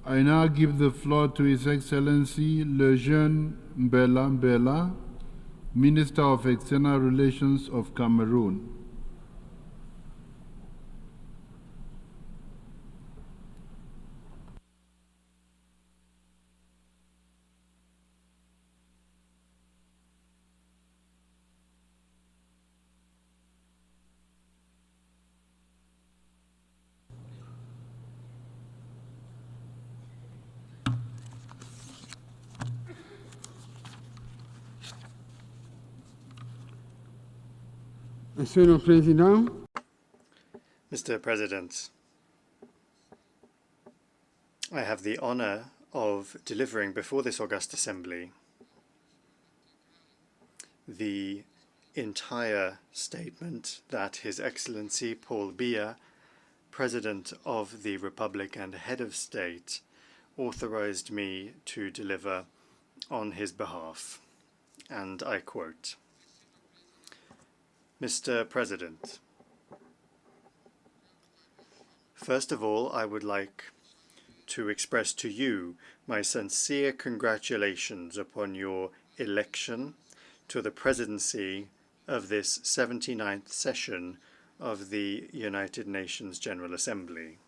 I now give the floor to His Excellency Le Jeune Mbela Mbela, Minister of External Relations of Cameroon. Monsieur le Président, Mr. President, I have the honor of delivering before this august assembly the entire statement that His Excellency Paul Biya, President of the Republic and Head of State, authorized me to deliver on his behalf. And I quote, Mr. President, first of all, I would like to express to you my sincere congratulations upon your election to the presidency of this 79th session of the United Nations General Assembly.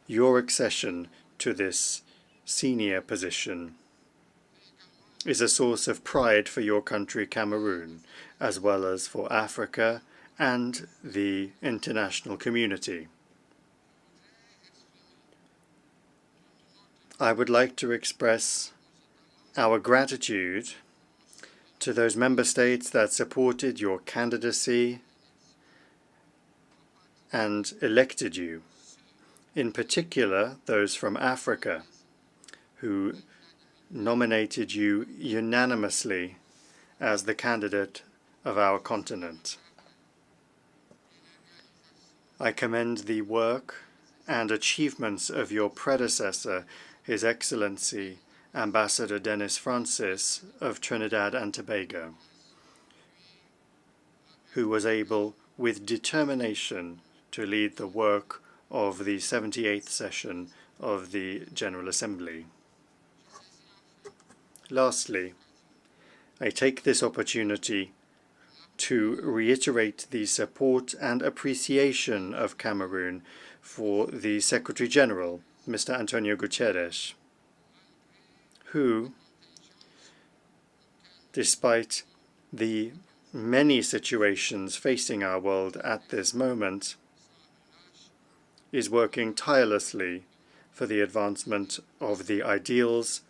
Your accession to this senior position is a source of pride for your country, Cameroon, as well as for Africa and the international community. I would like to express our gratitude to those member states that supported your candidacy and elected you, in particular those from Africa who nominated you unanimously as the candidate of our continent. I commend the work and achievements of your predecessor, His Excellency Ambassador Dennis Francis of Trinidad and Tobago, who was able with determination to lead the work of the 78th session of the General Assembly. Lastly, I take this opportunity to reiterate the support and appreciation of Cameroon for the Secretary-General, Mr. Antonio Guterres, who, despite the many situations facing our world at this moment, is working tirelessly for the advancement of the ideals,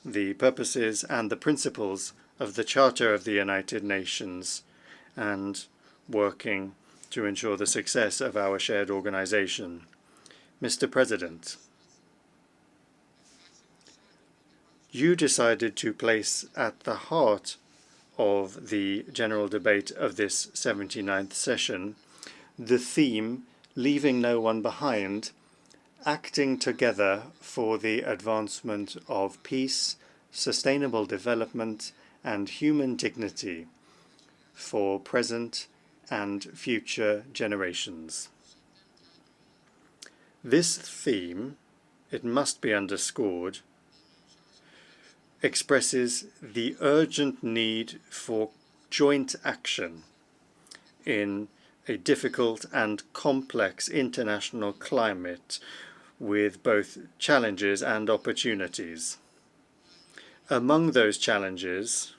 the purposes, and the principles of the Charter of the United Nations, and working to ensure the success of our shared organization. Mr. President, you decided to place at the heart of the general debate of this 79th session the theme, leaving no one behind, acting together for the advancement of peace, sustainable development, and human dignity for present and future generations. This theme, it must be underscored, expresses the urgent need for joint action in a difficult and complex international climate with both challenges and opportunities. Among those challenges,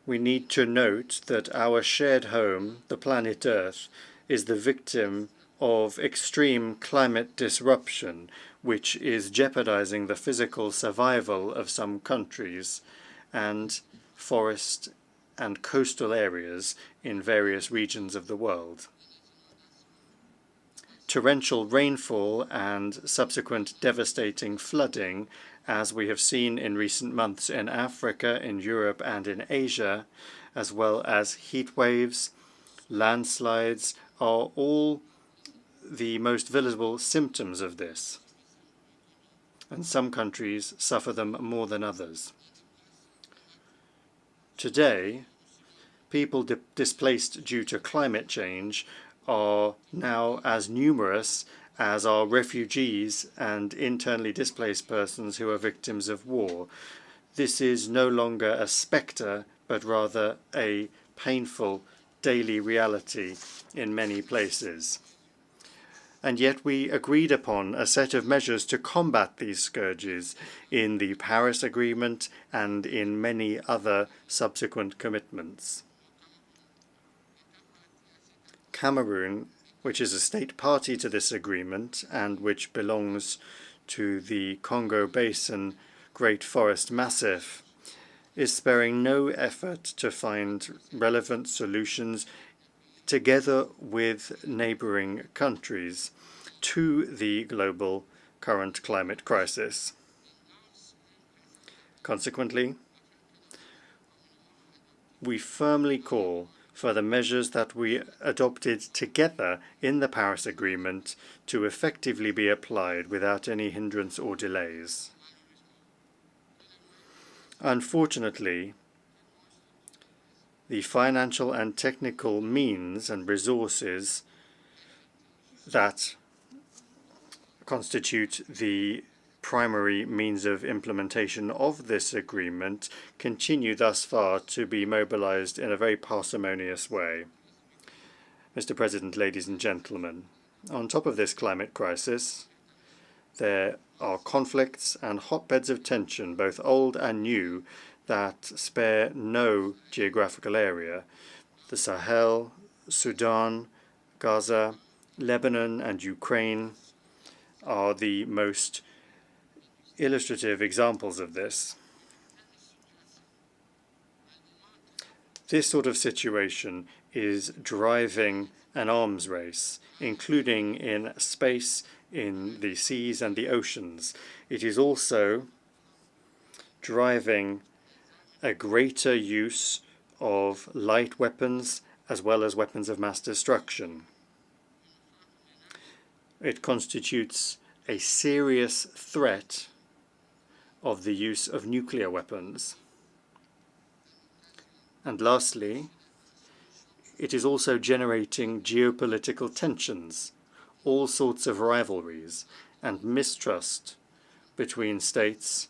we need to note that our shared home, the planet Earth, is the victim of extreme climate disruption, which is jeopardizing the physical survival of some countries and forest and coastal areas in various regions of the world. Torrential rainfall and subsequent devastating flooding, as we have seen in recent months in Africa, in Europe, and in Asia, as well as heat waves, landslides, are all the most visible symptoms of this, and some countries suffer them more than others. Today, people displaced due to climate change are now as numerous as are refugees and internally displaced persons who are victims of war. This is no longer a spectre, but rather a painful daily reality in many places. And yet we agreed upon a set of measures to combat these scourges in the Paris Agreement and in many other subsequent commitments. Cameroon, which is a state party to this agreement and which belongs to the Congo Basin Great Forest Massif, is sparing no effort to find relevant solutions together with neighboring countries to the global current climate crisis. Consequently, we firmly call for the measures that we adopted together in the Paris Agreement to effectively be applied without any hindrance or delays. Unfortunately, the financial and technical means and resources that constitute the primary means of implementation of this agreement continue thus far to be mobilized in a very parsimonious way. Mr. President, ladies and gentlemen, on top of this climate crisis, there are conflicts and hotbeds of tension, both old and new, that spare no geographical area. The Sahel, Sudan, Gaza, Lebanon, and Ukraine are the most illustrative examples of this. This sort of situation is driving an arms race, including in space, in the seas and the oceans. It is also driving a greater use of light weapons as well as weapons of mass destruction. It constitutes a serious threat of the use of nuclear weapons. And lastly, it is also generating geopolitical tensions, all sorts of rivalries and mistrust between states,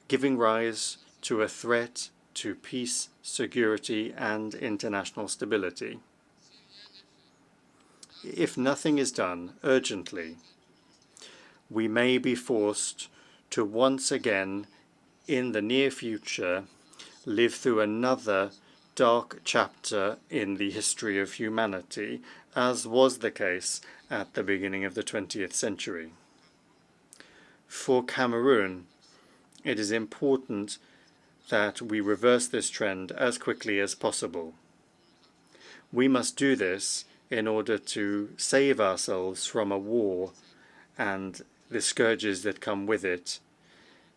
giving rise to a threat to peace, security, and international stability. If nothing is done urgently, we may be forced to once again, in the near future, live through another dark chapter in the history of humanity, as was the case at the beginning of the 20th century. For Cameroon, it is important that we reverse this trend as quickly as possible. We must do this in order to save ourselves from a war and the scourges that come with it,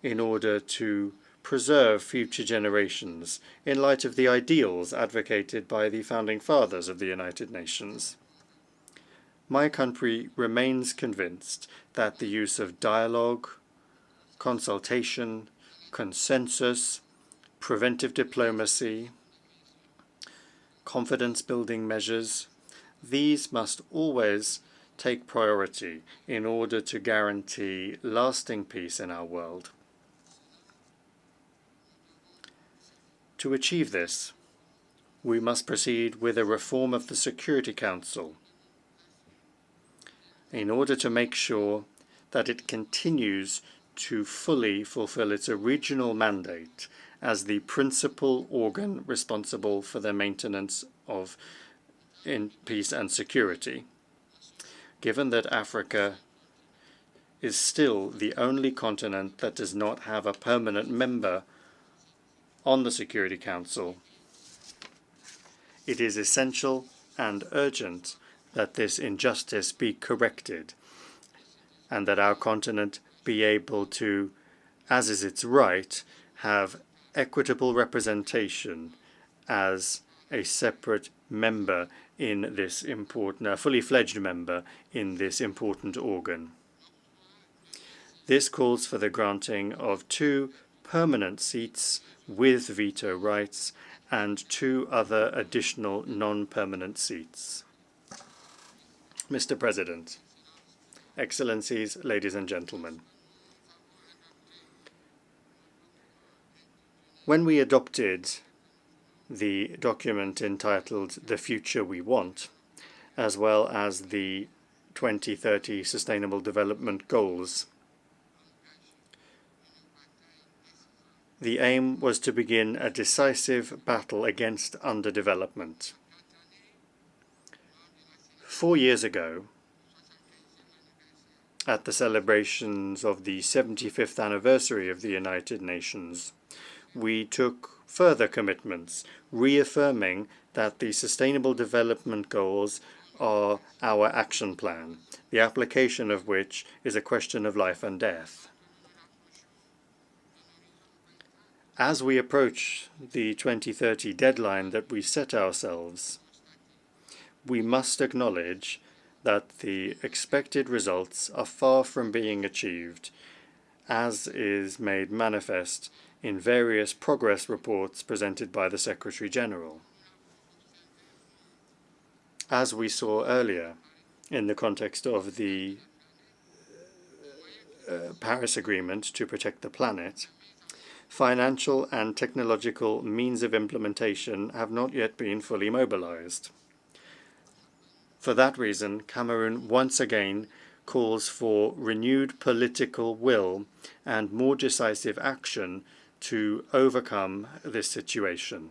in order to preserve future generations in light of the ideals advocated by the founding fathers of the United Nations. My country remains convinced that the use of dialogue, consultation, consensus, preventive diplomacy, confidence-building measures, these must always take priority in order to guarantee lasting peace in our world. To achieve this, we must proceed with a reform of the Security Council in order to make sure that it continues to fully fulfill its original mandate as the principal organ responsible for the maintenance of peace and security. Given that Africa is still the only continent that does not have a permanent member on the Security Council, it is essential and urgent that this injustice be corrected and that our continent be able to, as is its right, have equitable representation as a separate member in this important, a fully fledged member in this important organ. This calls for the granting of 2 permanent seats with veto rights and 2 other additional non-permanent seats. Mr. President, Excellencies, ladies and gentlemen, when we adopted the document entitled The Future We Want, as well as the 2030 Sustainable Development Goals, the aim was to begin a decisive battle against underdevelopment. 4 years ago, at the celebrations of the 75th anniversary of the United Nations, we took further commitments, reaffirming that the Sustainable Development Goals are our action plan, the application of which is a question of life and death. As we approach the 2030 deadline that we set ourselves, we must acknowledge that the expected results are far from being achieved, as is made manifest in various progress reports presented by the Secretary-General. As we saw earlier in the context of the Paris Agreement to protect the planet, financial and technological means of implementation have not yet been fully mobilized. For that reason, Cameroon once again calls for renewed political will and more decisive action to overcome this situation.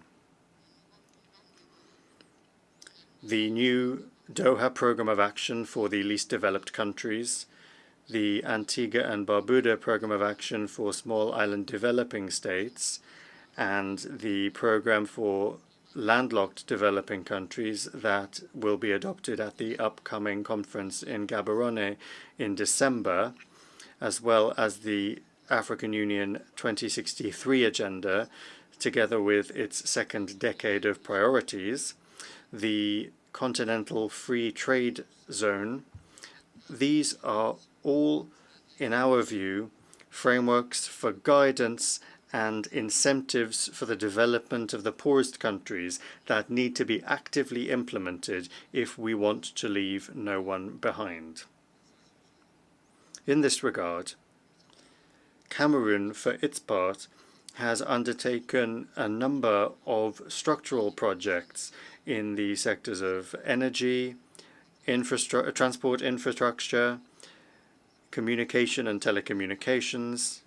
The new Doha Programme of Action for the Least Developed Countries, the Antigua and Barbuda Programme of Action for Small Island Developing States, and the Programme for Landlocked Developing Countries that will be adopted at the upcoming conference in Gaborone in December, as well as the African Union 2063 agenda, together with its second decade of priorities, the Continental Free Trade Zone. These are all, in our view, frameworks for guidance and incentives for the development of the poorest countries that need to be actively implemented if we want to leave no one behind. In this regard, Cameroon, for its part, has undertaken a number of structural projects in the sectors of energy, transport infrastructure, communication and telecommunications,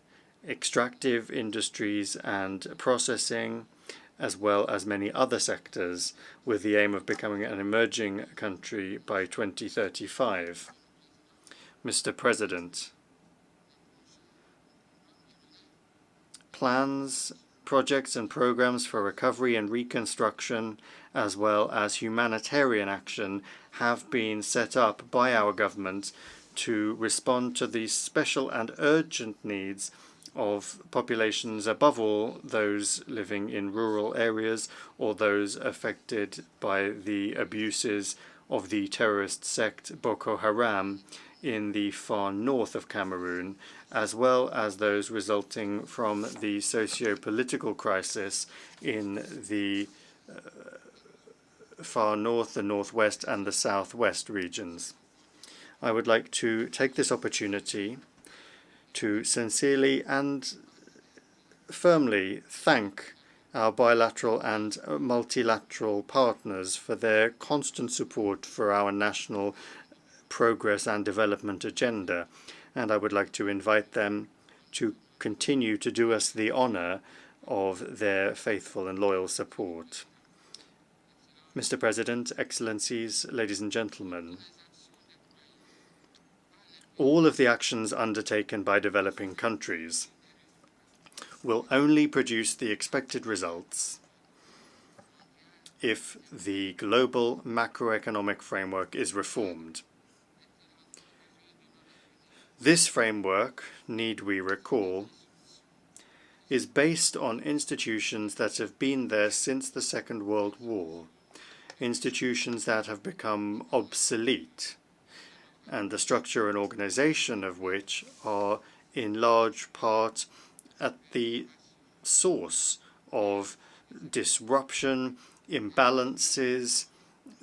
extractive industries and processing, as well as many other sectors, with the aim of becoming an emerging country by 2035. Mr. President, plans, projects and programs for recovery and reconstruction, as well as humanitarian action, have been set up by our government to respond to the special and urgent needs of populations, above all those living in rural areas or those affected by the abuses of the terrorist sect Boko Haram in the far north of Cameroon, as well as those resulting from the socio-political crisis in the far north, the northwest and the southwest regions. I would like to take this opportunity to sincerely and firmly thank our bilateral and multilateral partners for their constant support for our national progress and development agenda, and I would like to invite them to continue to do us the honor of their faithful and loyal support. Mr. President, Excellencies, ladies and gentlemen, all of the actions undertaken by developing countries will only produce the expected results if the global macroeconomic framework is reformed. This framework, need we recall, is based on institutions that have been there since the Second World War, institutions that have become obsolete, and the structure and organization of which are in large part at the source of disruption, imbalances,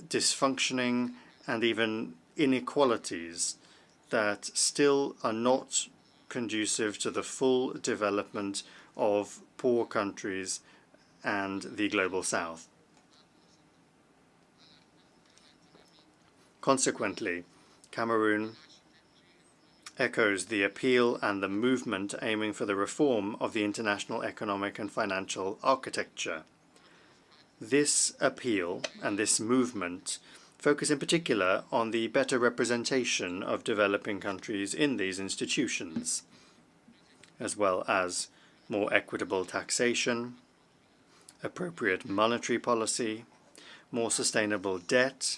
dysfunctioning, and even inequalities that still are not conducive to the full development of poor countries and the global south. Consequently, Cameroon echoes the appeal and the movement aiming for the reform of the international economic and financial architecture. This appeal and this movement focus in particular on the better representation of developing countries in these institutions, as well as more equitable taxation, appropriate monetary policy, more sustainable debt,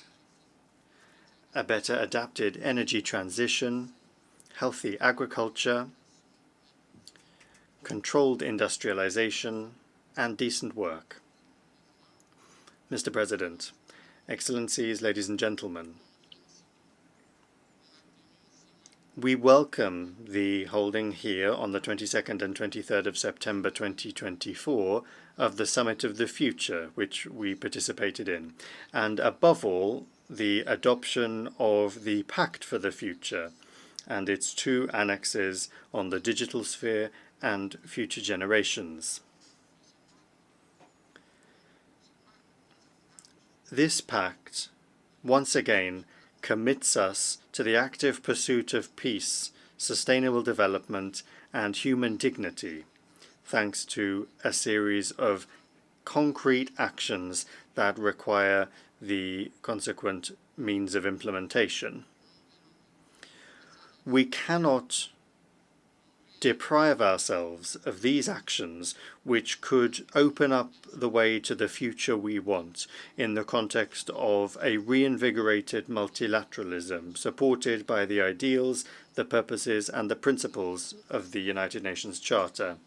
a better adapted energy transition, healthy agriculture, controlled industrialization, and decent work. Mr. President, Excellencies, ladies and gentlemen, we welcome the holding here on the 22nd and 23rd of September 2024 of the Summit of the Future, which we participated in, and above all, the adoption of the Pact for the Future and its two annexes on the digital sphere and future generations. This pact, once again, commits us to the active pursuit of peace, sustainable development, and human dignity, thanks to a series of concrete actions that require the consequent means of implementation. We cannot deprive ourselves of these actions which could open up the way to the future we want in the context of a reinvigorated multilateralism supported by the ideals, the purposes and the principles of the United Nations Charter.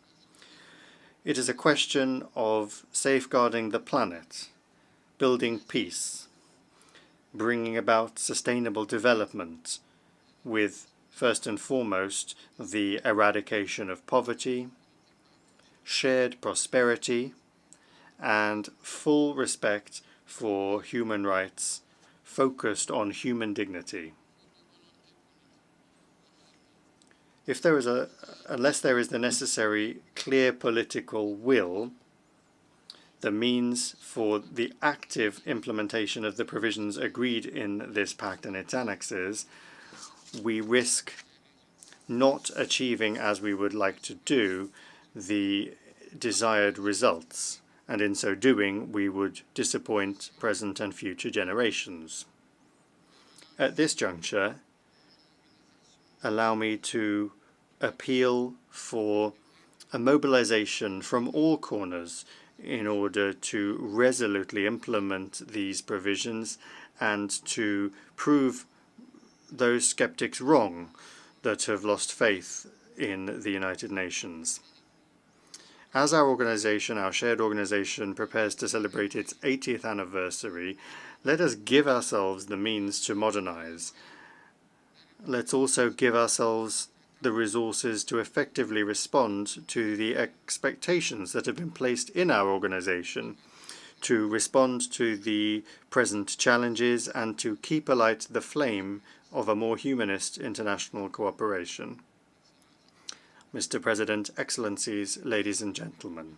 It is a question of safeguarding the planet, building peace, bringing about sustainable development with first and foremost, the eradication of poverty, shared prosperity, and full respect for human rights focused on human dignity. Unless there is the necessary clear political will, the means for the active implementation of the provisions agreed in this pact and its annexes, we risk not achieving, as we would like to do, the desired results, and in so doing we would disappoint present and future generations. At this juncture, allow me to appeal for a mobilization from all corners in order to resolutely implement these provisions and to prove those skeptics wrong that have lost faith in the United Nations. As our organization, our shared organization, prepares to celebrate its 80th anniversary, let us give ourselves the means to modernize. Let's also give ourselves the resources to effectively respond to the expectations that have been placed in our organization, to respond to the present challenges and to keep alight the flame of a more humanist international cooperation. Mr. President, Excellencies, ladies and gentlemen,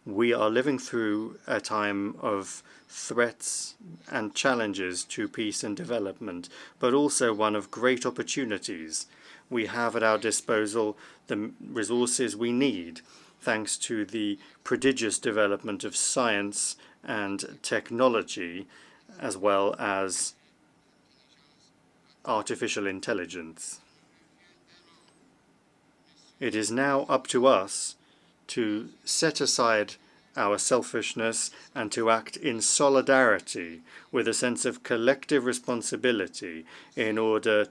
we are living through a time of threats and challenges to peace and development, but also one of great opportunities. We have at our disposal the resources we need, thanks to the prodigious development of science and technology, as well as artificial intelligence. It is now up to us to set aside our selfishness and to act in solidarity with a sense of collective responsibility in order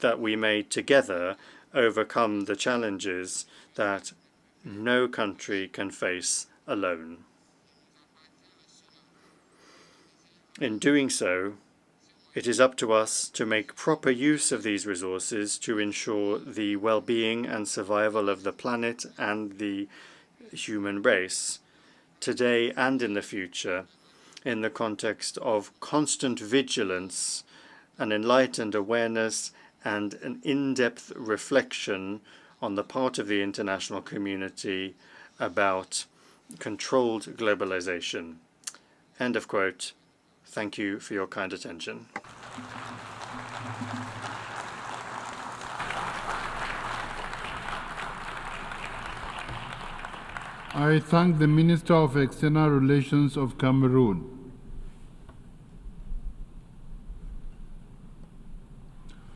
that we may together overcome the challenges that no country can face alone. In doing so, it is up to us to make proper use of these resources to ensure the well-being and survival of the planet and the human race, today and in the future, in the context of constant vigilance an enlightened awareness and an in-depth reflection on the part of the international community about controlled globalization. End of quote. Thank you for your kind attention. I thank the Minister of External Relations of Cameroon.